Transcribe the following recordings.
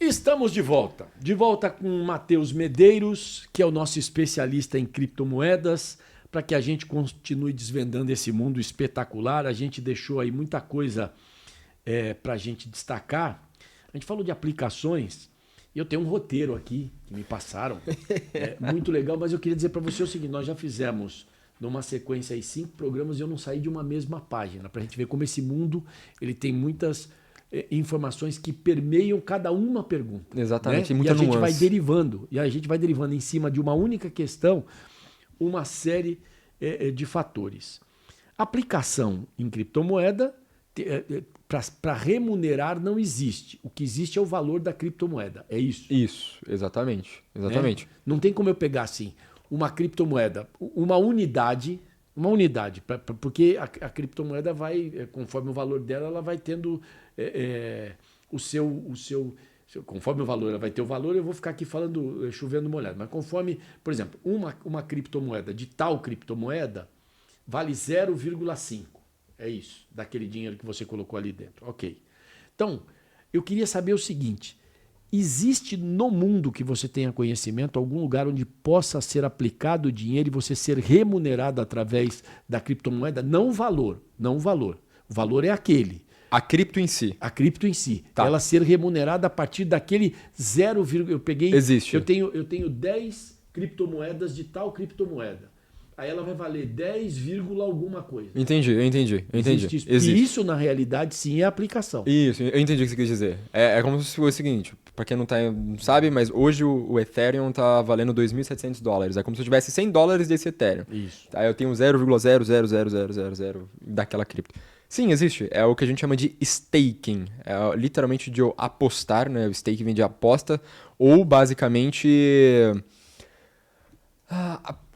Estamos de volta com o Matheus Medeiros, que é o nosso especialista em criptomoedas, para que a gente continue desvendando esse mundo espetacular. A gente deixou aí muita coisa para a gente destacar. A gente falou de aplicações e eu tenho um roteiro aqui que me passaram, muito legal, mas eu queria dizer para você o seguinte, nós já fizemos numa sequência aí 5 programas e eu não saí de uma mesma página, para a gente ver como esse mundo ele tem muitas informações que permeiam cada uma pergunta. Exatamente, né? muita nuance. E a gente vai derivando em cima de uma única questão uma série de fatores. Aplicação em criptomoeda, para remunerar não existe. O que existe é o valor da criptomoeda. É isso? Isso, exatamente. Exatamente. Não tem como eu pegar assim uma criptomoeda, uma unidade, porque a criptomoeda vai, conforme o valor dela, ela vai tendo o seu. Conforme o valor ela vai ter o valor, eu vou ficar aqui falando, chovendo molhado. Mas conforme, por exemplo, uma criptomoeda de tal criptomoeda vale 0,5. É isso, daquele dinheiro que você colocou ali dentro. Ok. Então, eu queria saber o seguinte: existe no mundo que você tenha conhecimento algum lugar onde possa ser aplicado o dinheiro e você ser remunerado através da criptomoeda? Não o valor, não o valor. O valor é aquele. A cripto em si. A cripto em si. Tá. Ela ser remunerada a partir daquele 0, eu peguei... Existe. Eu tenho 10 criptomoedas de tal criptomoeda. Aí ela vai valer 10, alguma coisa. Entendi. Existe isso. Existe. E isso, na realidade, sim, é aplicação. Isso, eu entendi o que você quis dizer. É como se fosse o seguinte, para quem não sabe, mas hoje o Ethereum tá valendo $2.700. É como se eu tivesse $100 desse Ethereum. Isso. Aí eu tenho 0,00000 daquela cripto. Sim, existe. É o que a gente chama de staking. É literalmente de apostar, né? O staking vem de aposta, ou basicamente...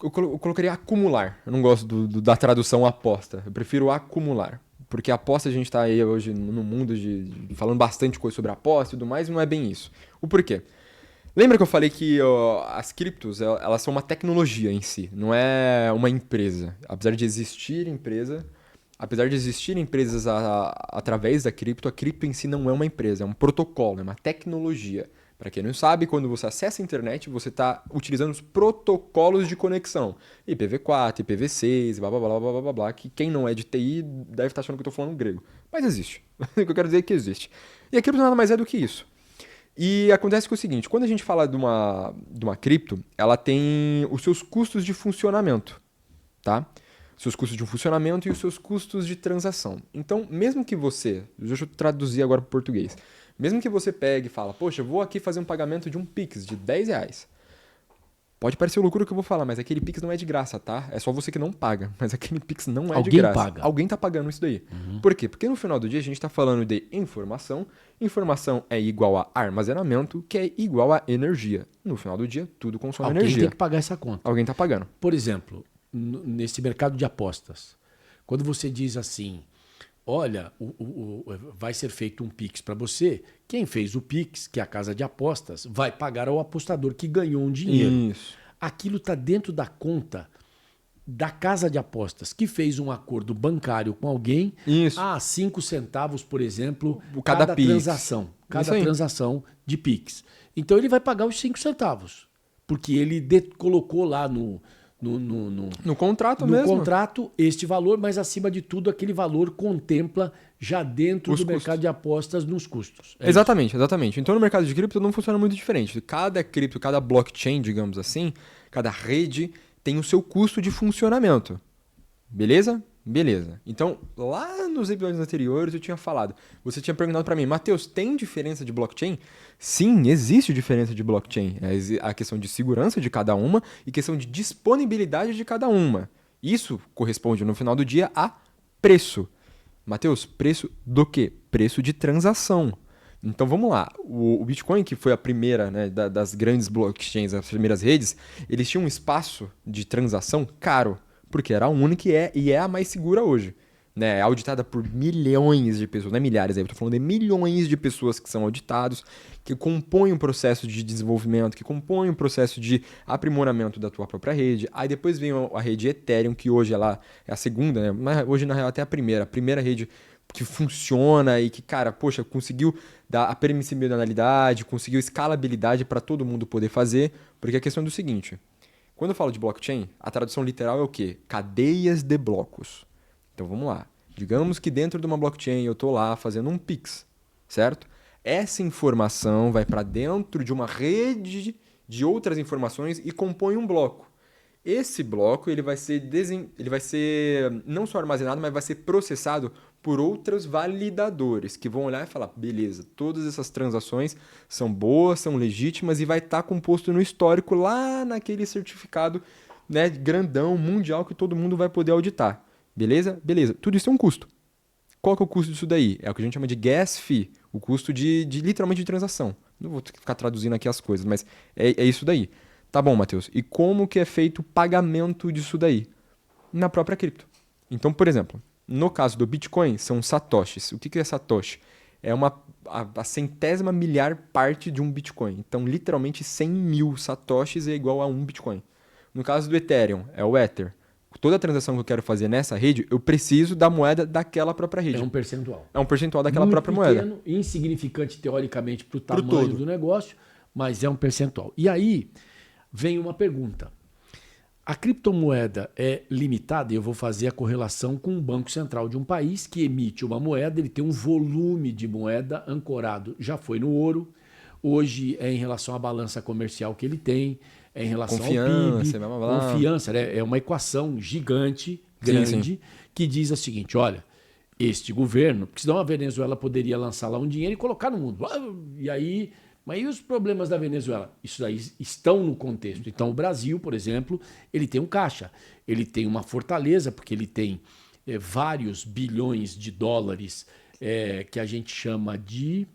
eu colocaria acumular. Eu não gosto da tradução aposta. Eu prefiro acumular. Porque aposta a gente está aí hoje no mundo falando bastante coisa sobre aposta e tudo mais, e não é bem isso. O porquê? Lembra que eu falei que as criptos, elas são uma tecnologia em si, não é uma empresa. Apesar de existir empresas através da cripto, a cripto em si não é uma empresa, é um protocolo, é uma tecnologia. Para quem não sabe, quando você acessa a internet, você está utilizando os protocolos de conexão. IPv4, IPv6, blá, blá, blá, blá, blá, blá, blá, que quem não é de TI deve estar achando que eu estou falando grego. Mas existe. O que eu quero dizer é que existe. E a cripto nada mais é do que isso. E acontece que é o seguinte, quando a gente fala de uma cripto, ela tem os seus custos de funcionamento, tá? Os seus custos de funcionamento e os seus custos de transação. Então, mesmo que você... Deixa eu traduzir agora para o português. Mesmo que você pegue e fala, poxa, eu vou aqui fazer um pagamento de um Pix de R$10. Pode parecer loucura o que eu vou falar, mas aquele Pix não é de graça, tá? É só você que não paga, mas aquele Pix não é de graça. Paga. Alguém tá pagando isso daí. Por quê? Porque no final do dia a gente tá falando de informação. Informação é igual a armazenamento, que é igual a energia. No final do dia, tudo consome energia. Alguém tem que pagar essa conta. Alguém tá pagando. Por exemplo, nesse mercado de apostas, quando você diz assim... Olha, vai ser feito um Pix para você. Quem fez o Pix, que é a casa de apostas, vai pagar ao apostador que ganhou um dinheiro. Isso. Aquilo está dentro da conta da casa de apostas, que fez um acordo bancário com alguém. Isso. 5 centavos, por exemplo, cada Pix. transação de Pix. Então ele vai pagar os 5 centavos, porque ele colocou lá no contrato mesmo. No contrato, este valor, mas acima de tudo, aquele valor contempla já dentro do mercado de apostas nos custos. Exatamente. Então, no mercado de cripto não funciona muito diferente. Cada cripto, cada blockchain, digamos assim, cada rede tem o seu custo de funcionamento. Beleza? Beleza. Então, lá nos episódios anteriores eu tinha falado, você tinha perguntado para mim, Matheus, tem diferença de blockchain? Sim, existe diferença de blockchain. É a questão de segurança de cada uma e questão de disponibilidade de cada uma. Isso corresponde, no final do dia, a preço. Matheus, preço do quê? Preço de transação. Então vamos lá, o Bitcoin, que foi a primeira, né, das grandes blockchains, as primeiras redes, eles tinham um espaço de transação caro. Porque era a única e é a mais segura hoje. Né? É auditada por milhões de pessoas, não é milhares, eu estou falando de milhões de pessoas que são auditados, que compõem um processo de desenvolvimento, que compõem um processo de aprimoramento da tua própria rede. Aí depois vem a rede Ethereum, que hoje ela é a segunda, né? Mas hoje na real até a primeira rede que funciona e que, cara, poxa, conseguiu a permissibilidade, conseguiu escalabilidade para todo mundo poder fazer, porque a questão é do seguinte, quando eu falo de blockchain, a tradução literal é o quê? Cadeias de blocos. Então vamos lá. Digamos que dentro de uma blockchain eu estou lá fazendo um Pix, certo? Essa informação vai para dentro de uma rede de outras informações e compõe um bloco. Esse bloco ele vai ser não só armazenado, mas vai ser processado por outros validadores que vão olhar e falar, beleza, todas essas transações são boas, são legítimas e vai estar composto no histórico lá naquele certificado, né, grandão, mundial que todo mundo vai poder auditar. Beleza? Beleza. Tudo isso tem um custo. Qual que é o custo disso daí? É o que a gente chama de gas fee, o custo de literalmente de transação. Não vou ficar traduzindo aqui as coisas, mas é isso daí. Tá bom, Matheus. E como que é feito o pagamento disso daí? Na própria cripto. Então, por exemplo, no caso do Bitcoin, são satoshis. O que é satoshi? É a centésima milhar parte de um Bitcoin. Então, literalmente, 100 mil satoshis é igual a um Bitcoin. No caso do Ethereum, é o Ether. Toda transação que eu quero fazer nessa rede, eu preciso da moeda daquela própria rede. É um percentual. É um percentual daquela Muito própria pequeno, moeda. insignificante teoricamente para o tamanho todo. do negócio, mas é um percentual. E aí vem uma pergunta. A criptomoeda é limitada, e eu vou fazer a correlação com o Banco Central de um país que emite uma moeda, ele tem um volume de moeda ancorado, já foi no ouro, hoje é em relação à balança comercial que ele tem, é em relação ao PIB, blá, blá, blá. confiança, né? É uma equação gigante, grande, sim. que diz a seguinte, olha, este governo, porque senão a Venezuela poderia lançar lá um dinheiro e colocar no mundo. E aí, mas e os problemas da Venezuela? Isso aí estão no contexto. Então o Brasil, por exemplo, ele tem um caixa, ele tem uma fortaleza, porque ele tem vários bilhões de dólares que a gente chama de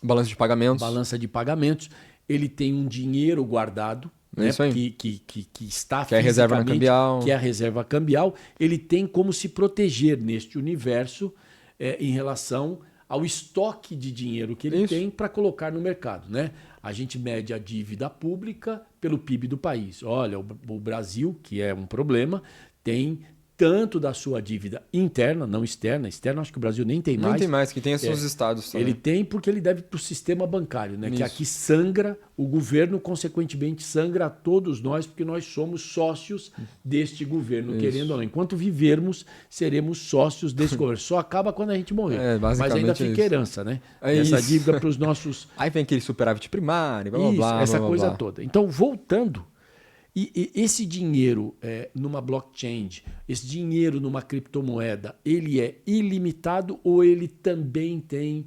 Balança de pagamentos. balança de pagamentos. Ele tem um dinheiro guardado, né, isso aí. que está Que é a reserva cambial. que é a reserva cambial. Ele tem como se proteger neste universo em relação ao estoque de dinheiro que ele tem para colocar no mercado, né? A gente mede a dívida pública pelo PIB do país. Olha, o Brasil, que é um problema, tem tanto da sua dívida interna, não externa. Externa, acho que o Brasil nem tem mais. Nem tem mais, que tem esses estados também. Ele tem porque ele deve para o sistema bancário, né? Que aqui sangra, o governo, consequentemente, sangra a todos nós, porque nós somos sócios deste governo, querendo ou não. Enquanto vivermos, seremos sócios desse governo. Só acaba quando a gente morrer. Mas ainda fica herança, né? Essa dívida para os nossos... Aí vem aquele superávit primário, blá, blá, blá. Essa blá, coisa blá. toda. Então, voltando... E esse dinheiro numa blockchain, esse dinheiro numa criptomoeda, ele é ilimitado ou ele também tem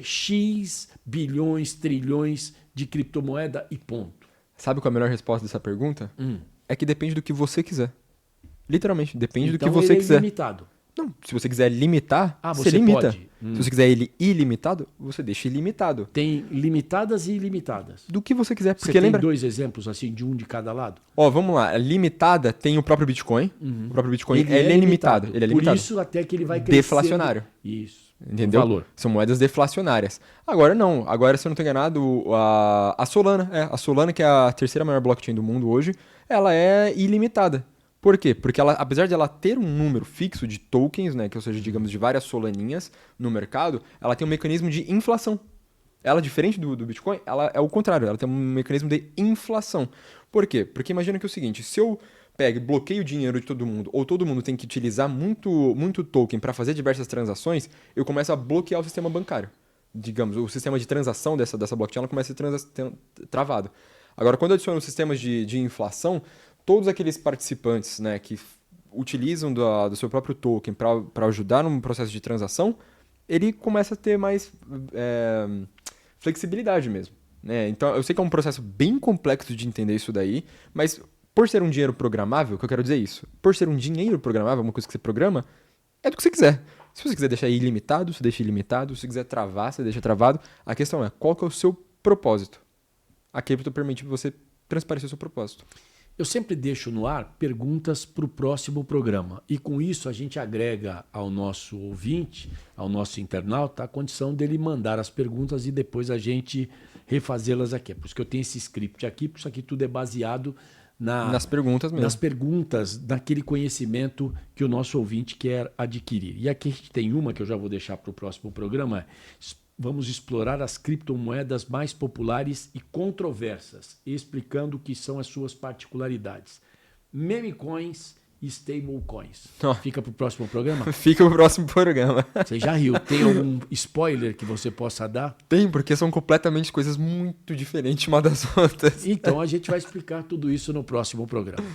X bilhões, trilhões de criptomoeda e ponto? Sabe qual é a melhor resposta dessa pergunta? É que depende do que você quiser. Literalmente, depende do que você quiser. Então ele é ilimitado. Não, se você quiser limitar, você você limita. pode. Se você quiser ele ilimitado, você deixa ilimitado. Tem limitadas e ilimitadas. Do que você quiser. Porque Você tem lembra? 2 exemplos assim de um de cada lado? Ó, vamos lá. A limitada tem o próprio Bitcoin. O próprio Bitcoin ele é limitado. Ele é limitado. Por isso até que ele vai crescer. Deflacionário. Isso. Entendeu? O valor. São moedas deflacionárias. Agora não. Agora, se eu não estou enganado, a Solana, a Solana, que é a terceira maior blockchain do mundo hoje, ela é ilimitada. Por quê? Porque ela, apesar de ela ter um número fixo de tokens, né, que ou seja, digamos, de várias solaninhas no mercado, ela tem um mecanismo de inflação. Ela, diferente do Bitcoin, ela é o contrário, ela tem um mecanismo de inflação. Por quê? Porque imagina que é o seguinte, se eu pego e bloqueio o dinheiro de todo mundo, ou todo mundo tem que utilizar muito token para fazer diversas transações, eu começo a bloquear o sistema bancário. Digamos, o sistema de transação dessa blockchain ela começa a ser travado. Agora, quando eu adiciono sistemas de inflação, todos aqueles participantes, né, que utilizam do seu próprio token para ajudar no processo de transação, ele começa a ter mais flexibilidade mesmo. Né? Então, eu sei que é um processo bem complexo de entender isso daí, mas por ser um dinheiro programável, o que eu quero dizer é isso, por ser um dinheiro programável, uma coisa que você programa, é do que você quiser. Se você quiser deixar ilimitado, você deixa ilimitado. Se você quiser travar, você deixa travado. A questão é, qual que é o seu propósito? A cripto permite você transparecer o seu propósito. Eu sempre deixo no ar perguntas para o próximo programa. E com isso a gente agrega ao nosso ouvinte, ao nosso internauta, a condição dele mandar as perguntas e depois a gente refazê-las aqui. É por isso que eu tenho esse script aqui, porque isso aqui tudo é baseado nas perguntas mesmo. Nas perguntas, naquele conhecimento que o nosso ouvinte quer adquirir. E aqui a gente tem uma que eu já vou deixar para o próximo programa. vamos explorar as criptomoedas mais populares e controversas, explicando o que são as suas particularidades. Meme coins e stablecoins. Oh. Fica para o próximo programa? Fica pro próximo programa. Você já riu. Tem algum spoiler que você possa dar? Tem, porque são completamente coisas muito diferentes uma das outras. Então a gente vai explicar tudo isso no próximo programa.